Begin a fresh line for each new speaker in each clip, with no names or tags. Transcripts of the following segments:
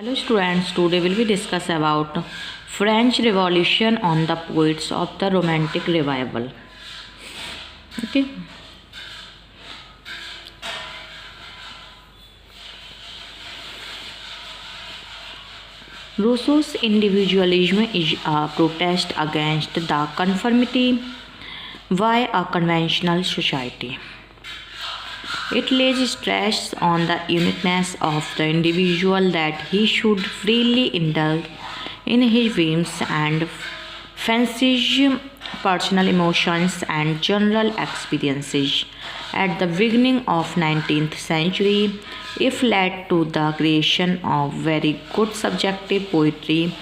Hello students, today will be discuss about French Revolution on the poets of the Romantic Revival. Okay. Rousseau's individualism is a protest against the conformity by a conventional society. It lays stress on the uniqueness of the individual, that he should freely indulge in his whims and fancies, personal emotions and general experiences. At the beginning of 19th century, if led to the creation of very good subjective poetry,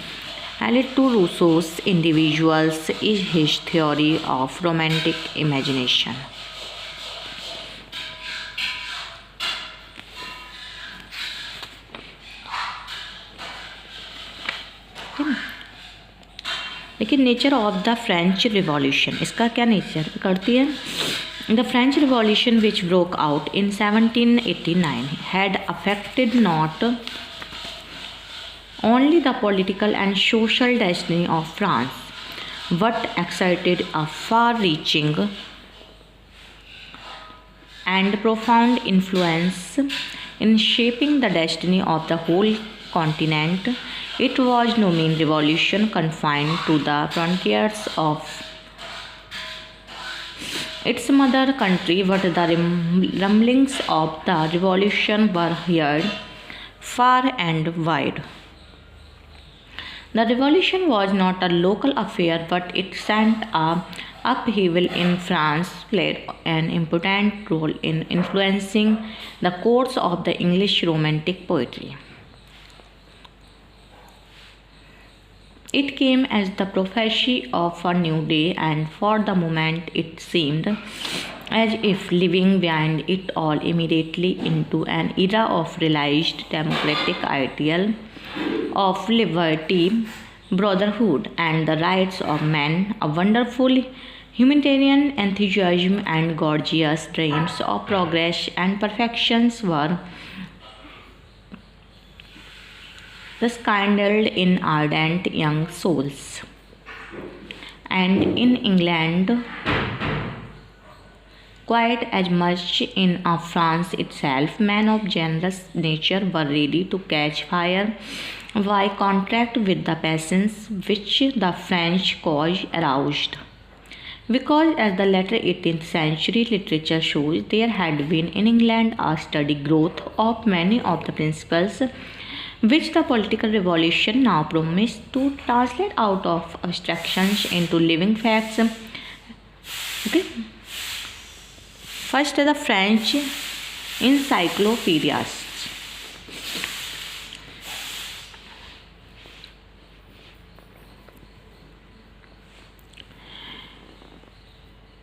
and to Rousseau's individuals is his theory of romantic imagination. लेकिन nature of the French revolution, इसका क्या nature करती है? The French revolution which broke out in 1789 had affected not only the political and social destiny of France, but exerted a far-reaching and profound influence in shaping the destiny of the whole continent. It was no mean revolution confined to the frontiers of its mother country, but the rumblings of the revolution were heard far and wide. The revolution was not a local affair, but it sent a upheaval in France, played an important role in influencing the course of the English Romantic poetry. It came as the prophecy of a new day, and for the moment it seemed as if leaving behind it all immediately into an era of realized democratic ideal of liberty, brotherhood, and the rights of man, a wonderful humanitarian enthusiasm and gorgeous dreams of progress and perfections were thus kindled in ardent young souls. And in England, quite as much in France itself, men of generous nature were ready to catch fire by contract with the passions which the French cause aroused. Because, as the later 18th century literature shows, there had been in England a steady growth of many of the principles which the political revolution now promised to translate out of abstractions into living facts. Okay. First, the French encyclopedias.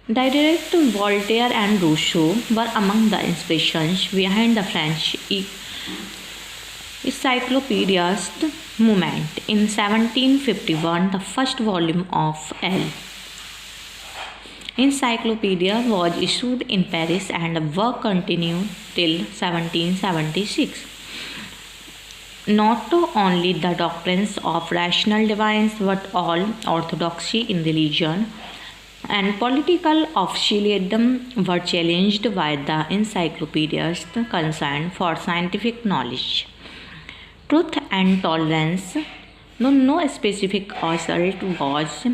Diderot, Voltaire, and Rousseau were among the inspirations behind the French encyclopediast movement. In 1751, the first volume of L. Encyclopedia was issued in Paris, and work continued till 1776. Not only the doctrines of rational divines, but all orthodoxy in religion and political officialdom were challenged by the encyclopedias concerned for scientific knowledge, truth, and tolerance. Though no specific assault was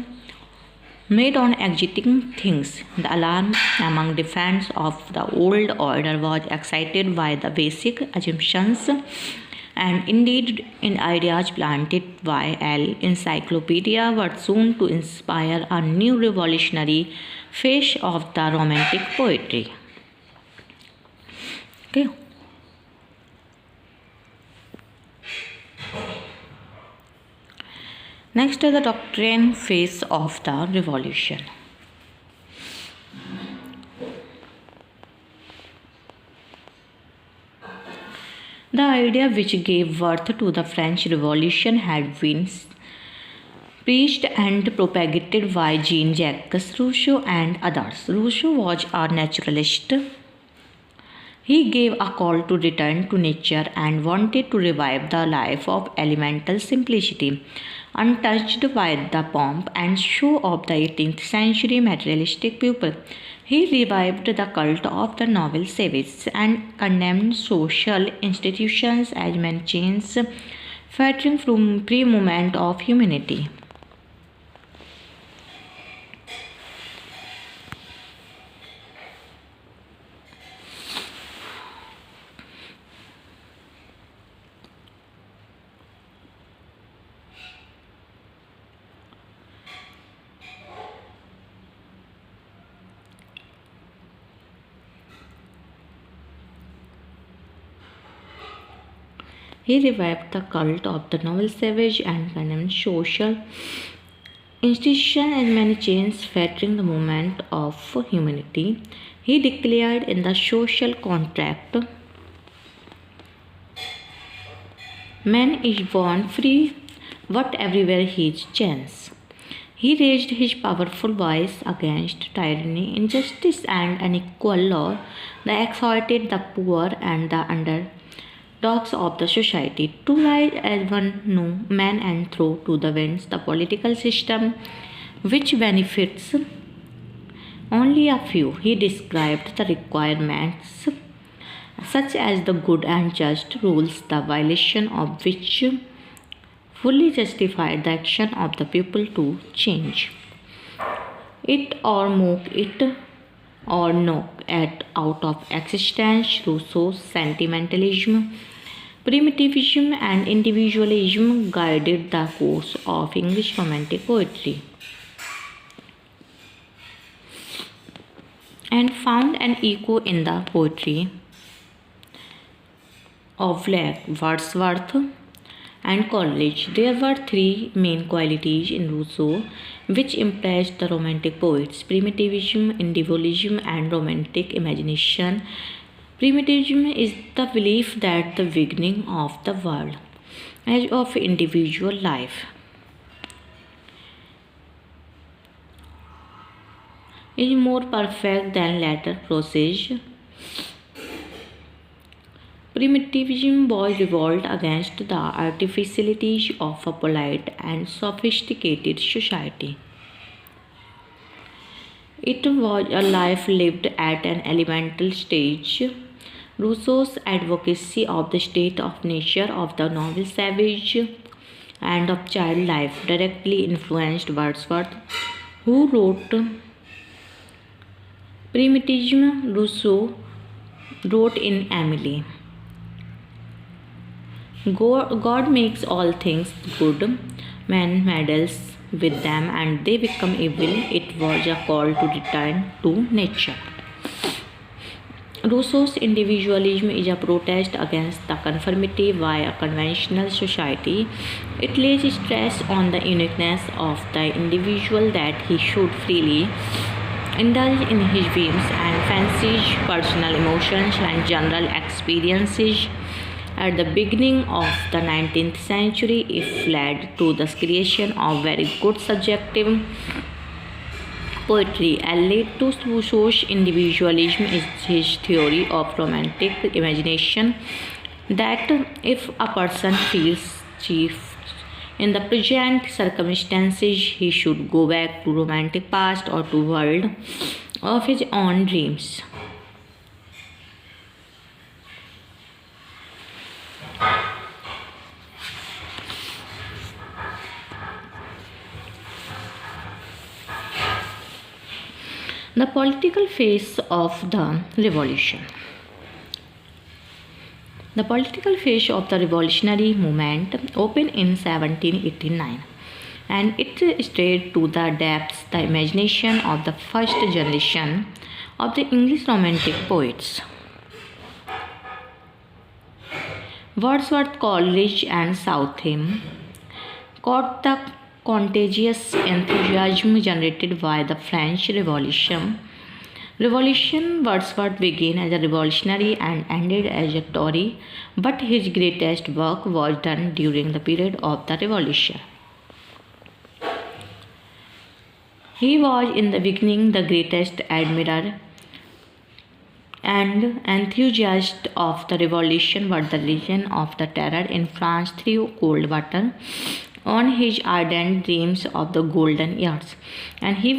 made on existing things, the alarm among defenders of the old order was excited by the basic assumptions and indeed in ideas planted by L. Encyclopedia were soon to inspire a new revolutionary phase of the Romantic poetry. Okay. Next is the doctrine phase of the revolution. The idea which gave birth to the French Revolution had been preached and propagated by Jean-Jacques Rousseau and others. Rousseau was a naturalist. He gave a call to return to nature and wanted to revive the life of elemental simplicity, untouched by the pomp and show of the 18th century materialistic people. He revived the cult of the noble savage and condemned social institutions as machines fettering from pre-movement of humanity. He revived the cult of the noble savage and condemned social institutions as many chains fettering the movement of humanity. He declared in the social contract, man is born free, but everywhere he is chance. He raised his powerful voice against tyranny, injustice, and unequal law that exploited the poor and the underdogs of the society. To rise as one new man and throw to the winds the political system which benefits only a few. He described the requirements such as the good and just rules, the violation of which fully justified the action of the people to change it or mock it or knock it out of existence. Rousseau's sentimentalism, primitivism, and individualism guided the course of English Romantic poetry and found an echo in the poetry of Wordsworth and Coleridge. There were three main qualities in Rousseau which impressed the Romantic poets: primitivism, individualism, and romantic imagination. Primitivism is the belief that the beginning of the world, as of individual life, is more perfect than later process. Primitivism was revolt against the artificialities of a polite and sophisticated society. It was a life lived at an elemental stage. Rousseau's advocacy of the state of nature, of the noble savage, and of child life directly influenced Wordsworth, who wrote Primitivism. Rousseau wrote in Emily, God makes all things good, man meddles with them and they become evil. It was a call to return to nature. Rousseau's individualism is a protest against the conformity by a conventional society. It lays stress on the uniqueness of the individual, that he should freely indulge in his whims and fancies, personal emotions, and general experiences. At the beginning of the 19th century, it led to the creation of very good subjective poetry. Allied to Rousseau's individualism is his theory of romantic imagination, that if a person feels chief in the present circumstances, he should go back to romantic past or to world of his own dreams. The political phase of the revolution. The political phase of the revolutionary movement opened in 1789, and it stirred to the depths the imagination of the first generation of the English Romantic poets. Wordsworth, Coleridge, and Southey caught the contagious enthusiasm generated by the French Revolution. Wordsworth began as a revolutionary and ended as a Tory, but his greatest work was done during the period of the Revolution. He was in the beginning the greatest and enthusiast of the revolution were the Legion of the Terror in France threw cold water on his ardent dreams of the golden years, and he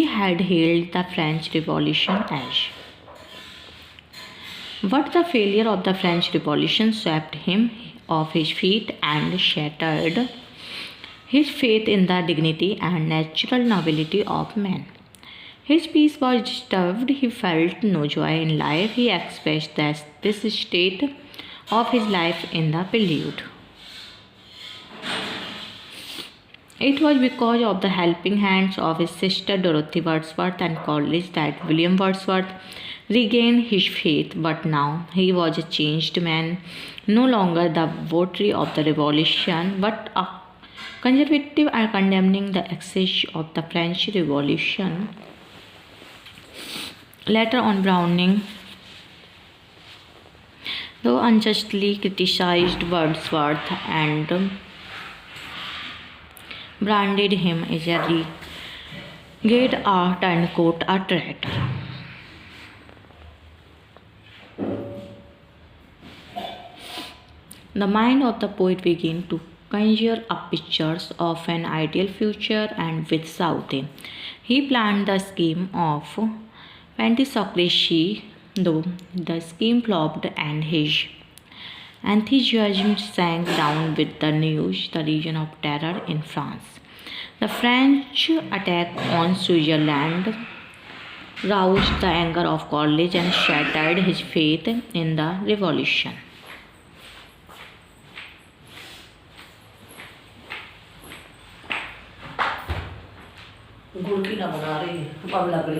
had hailed the French Revolution as. But the failure of the French Revolution swept him off his feet and shattered his faith in the dignity and natural nobility of man. His peace was disturbed, he felt no joy in life, he expressed this state of his life in the prelude. It was because of the helping hands of his sister Dorothy Wordsworth and Coleridge that William Wordsworth regained his faith, but now he was a changed man, no longer the votary of the revolution, but a conservative and condemning the excess of the French Revolution. Later on, Browning, though unjustly criticized Wordsworth and branded him as a renegade, a turncoat, a traitor. The mind of the poet began to conjure up pictures of an ideal future, and with Southey, he planned the scheme of Pantisocracy, though the scheme flopped and his enthusiasm sank down with the news, the Legion of Terror in France. The French attack on Switzerland roused the anger of Coleridge and shattered his faith in the revolution.
गुड़ की ना बना रही है, अब लग रही